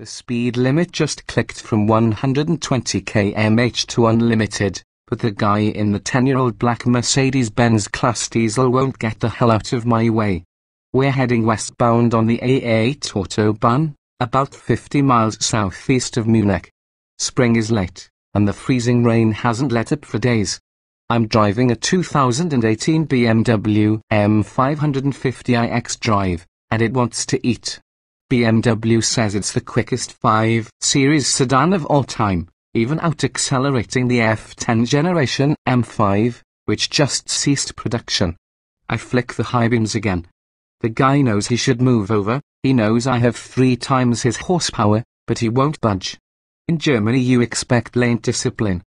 The speed limit just clicked from 120 km/h to unlimited, but the guy in the 10-year-old black Mercedes-Benz class diesel won't get the hell out of my way. We're heading westbound on the A8 Autobahn, about 50 miles southeast of Munich. Spring is late, and the freezing rain hasn't let up for days. I'm driving a 2018 BMW M550i xDrive, and it wants to eat. BMW says it's the quickest 5 Series sedan of all time, even out-accelerating the F10 generation M5, which just ceased production. I flick the high beams again. The guy knows he should move over, he knows I have 3 times his horsepower, but he won't budge. In Germany you expect lane discipline.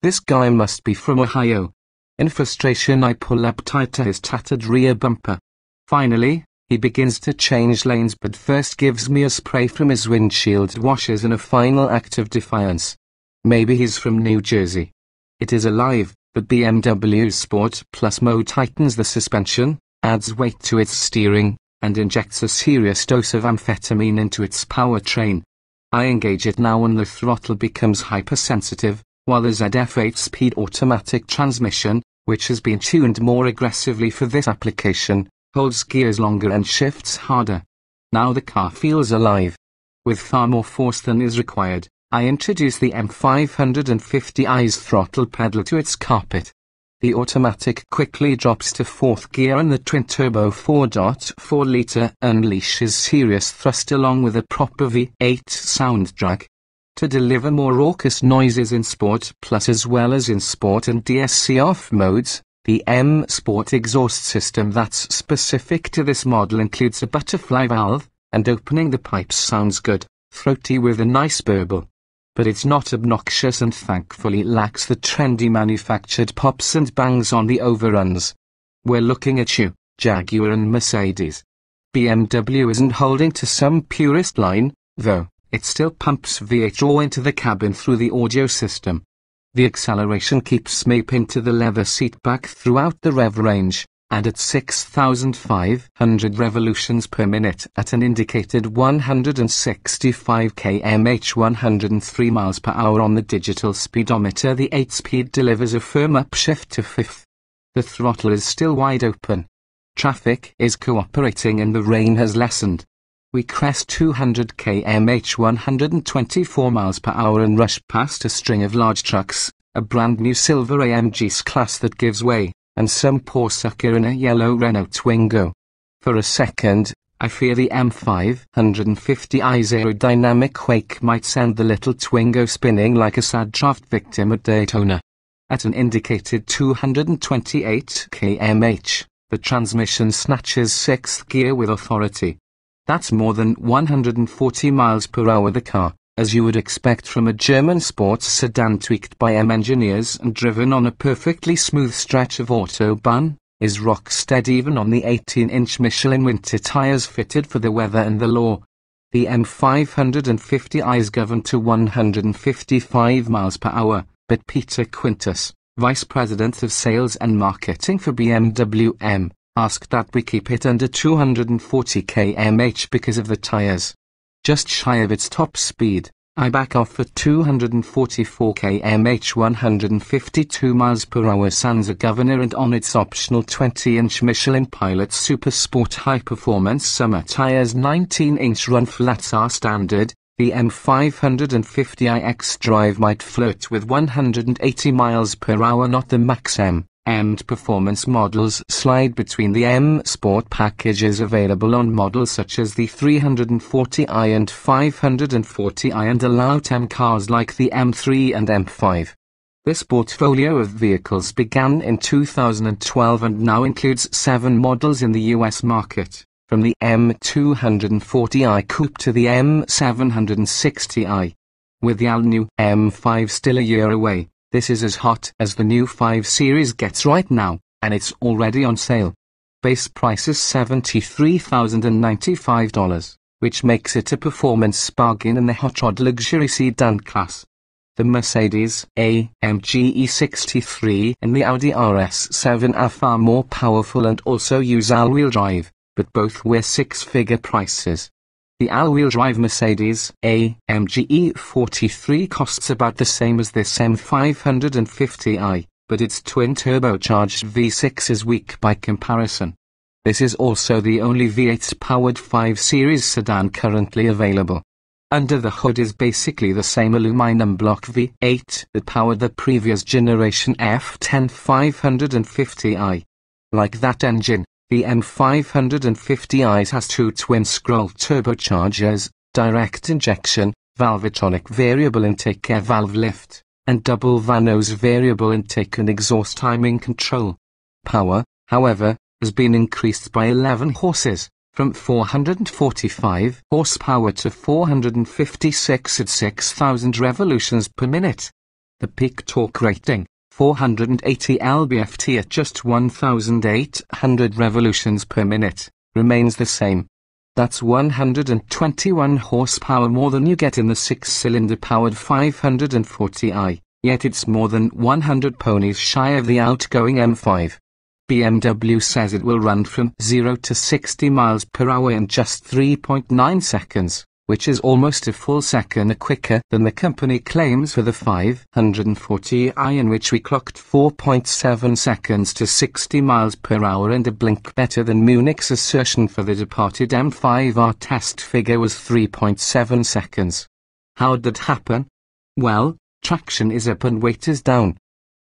This guy must be from Ohio. In frustration I pull up tight to his tattered rear bumper. Finally, he begins to change lanes but first gives me a spray from his windshield washers in a final act of defiance. Maybe he's from New Jersey. It is alive, but BMW's Sport Plus mode tightens the suspension, adds weight to its steering, and injects a serious dose of amphetamine into its powertrain. I engage it now and the throttle becomes hypersensitive, while the ZF 8-speed automatic transmission, which has been tuned more aggressively for this application, holds gears longer and shifts harder. Now the car feels alive. With far more force than is required, I introduce the M550i's throttle pedal to its carpet. The automatic quickly drops to 4th gear and the twin-turbo 4.4-litre unleashes serious thrust along with a proper V8 sound drag. To deliver more raucous noises in Sport Plus as well as in Sport and DSC off modes, the M Sport exhaust system that's specific to this model includes a butterfly valve, and opening the pipes sounds good, throaty with a nice burble. But it's not obnoxious and thankfully lacks the trendy manufactured pops and bangs on the overruns. We're looking at you, Jaguar and Mercedes. BMW isn't holding to some purist line, though. It still pumps V8 raw into the cabin through the audio system. The acceleration keeps me pinned to the leather seat back throughout the rev range, and at 6,500 revolutions per minute at an indicated 165 km/h 103 miles per hour on the digital speedometer, the 8-speed delivers a firm upshift to 5th. The throttle is still wide open. Traffic is cooperating and the rain has lessened. We crest 200 km/h 124 miles per hour and rush past a string of large trucks, a brand new silver AMG S-Class that gives way, and some poor sucker in a yellow Renault Twingo. For a second, I fear the M550i's aerodynamic quake might send the little Twingo spinning like a sad draft victim at Daytona. At an indicated 228 km/h, the transmission snatches 6th gear with authority. That's more than 140 miles per hour. The car, as you would expect from a German sports sedan tweaked by M engineers and driven on a perfectly smooth stretch of Autobahn, is rock steady even on the 18-inch Michelin winter tires fitted for the weather and the law. The M550i is governed to 155 miles per hour, but Peter Quintus, Vice President of Sales and Marketing for BMW M, asked that we keep it under 240 km/h because of the tires. Just shy of its top speed, I back off at 244 km/h 152 miles per hour sans a governor and on its optional 20-inch Michelin Pilot Super Sport High Performance Summer tires. 19-inch run flats are standard. The M550i xDrive might flirt with 180 miles per hour, not the Max M. And performance models slide between the M Sport packages available on models such as the 340i and 540i and allow M cars like the M3 and M5. This portfolio of vehicles began in 2012 and now includes 7 models in the US market, from the M240i Coupe to the M760i. With the all-new M5 still a year away, this is as hot as the new 5 Series gets right now, and it's already on sale. Base price is $73,095, which makes it a performance bargain in the hot rod luxury sedan class. The Mercedes-AMG E63 and the Audi RS7 are far more powerful and also use all-wheel drive, but both were 6-figure prices. The all-wheel drive Mercedes AMG E43 costs about the same as this M550i, but its twin-turbocharged V6 is weak by comparison. This is also the only V8-powered 5 Series sedan currently available. Under the hood is basically the same aluminum block V8 that powered the previous generation F10 550i. Like that engine, the M550i has two twin-scroll turbochargers, direct injection, Valvetronic variable intake air valve lift, and double Vanos variable intake and exhaust timing control. Power, however, has been increased by 11 horses, from 445 horsepower to 456 at 6,000 revolutions per minute. The peak torque rating, 480 lb-ft at just 1,800 revolutions per minute, remains the same. That's 121 horsepower more than you get in the 6-cylinder powered 540i, yet it's more than 100 ponies shy of the outgoing M5. BMW says it will run from 0 to 60 miles per hour in just 3.9 seconds, which is almost a full second quicker than the company claims for the 540i, in which we clocked 4.7 seconds to 60 miles per hour and a blink better than Munich's assertion for the departed M5. Our test figure was 3.7 seconds. How'd that happen? Well, traction is up and weight is down.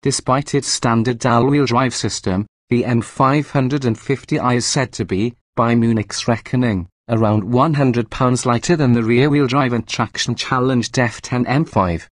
Despite its standard all-wheel drive system, the M550i is said to be, by Munich's reckoning, around 100 pounds lighter than the rear-wheel drive and traction-challenged F10 M5.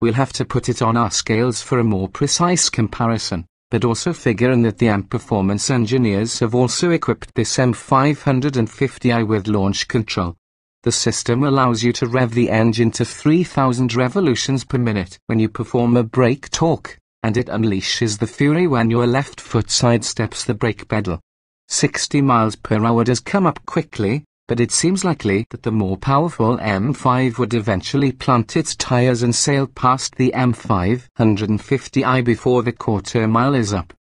We'll have to put it on our scales for a more precise comparison, but also figure in that the M Performance engineers have also equipped this M550i with launch control. The system allows you to rev the engine to 3,000 revolutions per minute when you perform a brake torque, and it unleashes the fury when your left foot sidesteps the brake pedal. 60 miles per hour does come up quickly, but it seems likely that the more powerful M5 would eventually plant its tires and sail past the M550i before the quarter mile is up.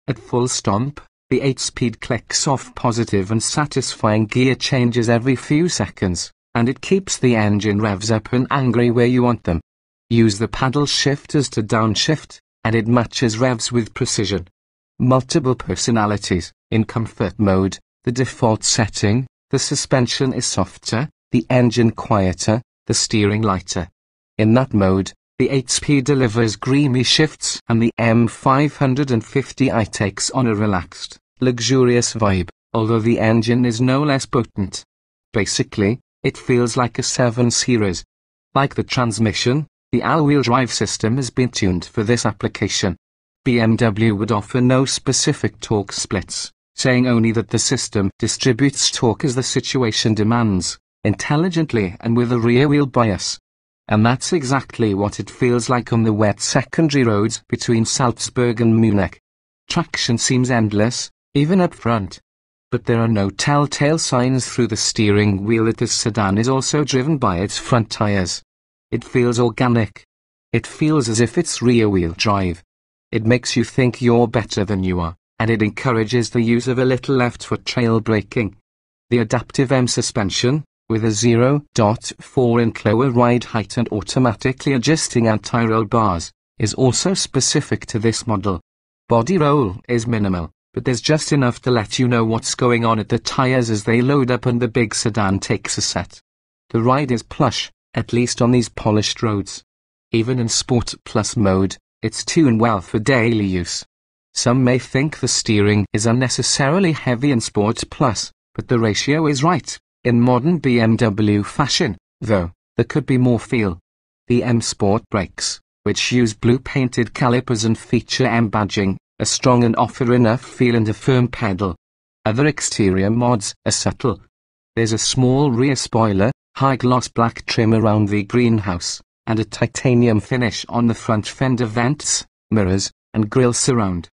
At full stomp, the 8-speed clicks off positive and satisfying gear changes every few seconds, and it keeps the engine revs up and angry where you want them. Use the paddle shifters to downshift, and it matches revs with precision. Multiple personalities. In comfort mode, the default setting, the suspension is softer, the engine quieter, the steering lighter. In that mode, the 8-speed delivers creamy shifts and the M550i takes on a relaxed, luxurious vibe, although the engine is no less potent. Basically, it feels like a 7 Series. Like the transmission, the all-wheel drive system has been tuned for this application. BMW would offer no specific torque splits, saying only that the system distributes torque as the situation demands, intelligently and with a rear-wheel bias. And that's exactly what it feels like on the wet secondary roads between Salzburg and Munich. Traction seems endless, even up front. But there are no telltale signs through the steering wheel that this sedan is also driven by its front tires. It feels organic. It feels as if it's rear-wheel drive. It makes you think you're better than you are, and it encourages the use of a little left-foot trail braking. The adaptive M suspension, with a 0.4-inch lower ride height and automatically adjusting anti-roll bars, is also specific to this model. Body roll is minimal, but there's just enough to let you know what's going on at the tires as they load up and the big sedan takes a set. The ride is plush, at least on these polished roads. Even in Sport Plus mode, it's tuned well for daily use. Some may think the steering is unnecessarily heavy in Sport Plus, but the ratio is right. In modern BMW fashion, though, there could be more feel. The M Sport brakes, which use blue-painted calipers and feature M badging, are strong and offer enough feel and a firm pedal. Other exterior mods are subtle. There's a small rear spoiler, high-gloss black trim around the greenhouse, and a titanium finish on the front fender vents, mirrors, and grille surround.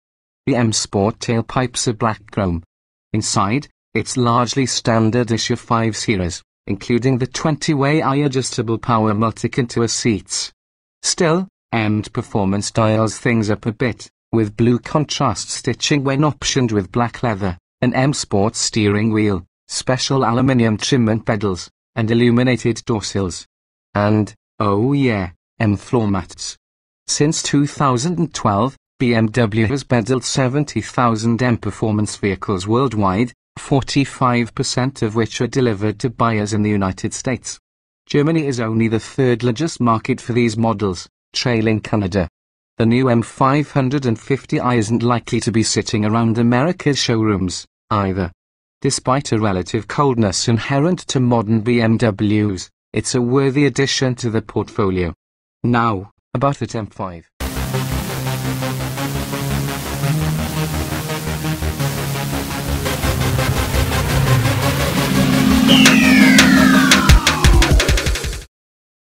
The M Sport tailpipes are black chrome. Inside, it's largely standard issue 5 Series, including the 20-way adjustable power multi-contour seats. Still, M Performance dials things up a bit, with blue contrast stitching when optioned with black leather, an M Sport steering wheel, special aluminium trim and pedals, and illuminated dorsals. And, oh yeah, M floor mats. Since 2012, BMW has built 70,000 M performance vehicles worldwide, 45% of which are delivered to buyers in the United States. Germany is only the third largest market for these models, trailing Canada. The new M550i isn't likely to be sitting around America's showrooms, either. Despite a relative coldness inherent to modern BMWs, it's a worthy addition to the portfolio. Now, about the M5.